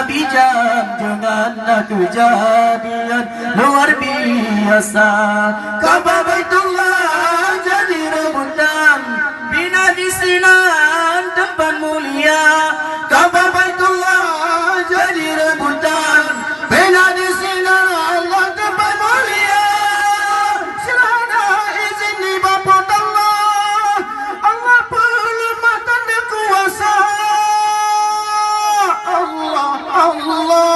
Nabi junjungan kejadian luar biasa. Ka'bah Baitullah jadi rebutan, bina di sinan tempat mulia. Ka'bah Baitullah jadi rebutan, bina di sinan tempat mulia. Serana izin di bapa Allah, Allah peluk mata dan kuasa. Allah, Allah,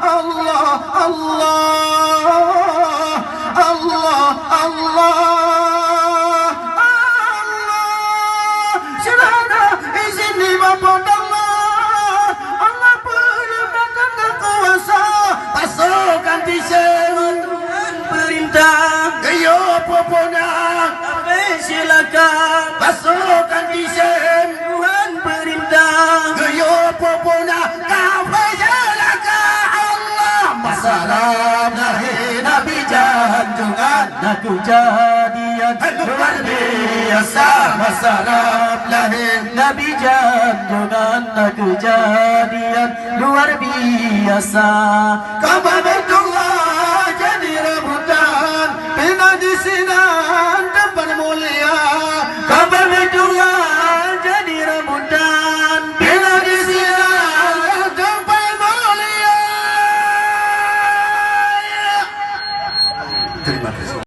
Allah, Allah, Allah, Allah, Allah. Serana izin di bapa Allah, Allah peluk mata dan kuasa. Pasukan Tuhan perintah, gayo popona, apa silakan. Pasukan Tuhan perintah, gayo popona, apa silakan. Allah masalam lahir Nabi junjungan kejadian luar biasa. Masalam lahir Nabi junjungan kejadian luar biasa. Ka'bah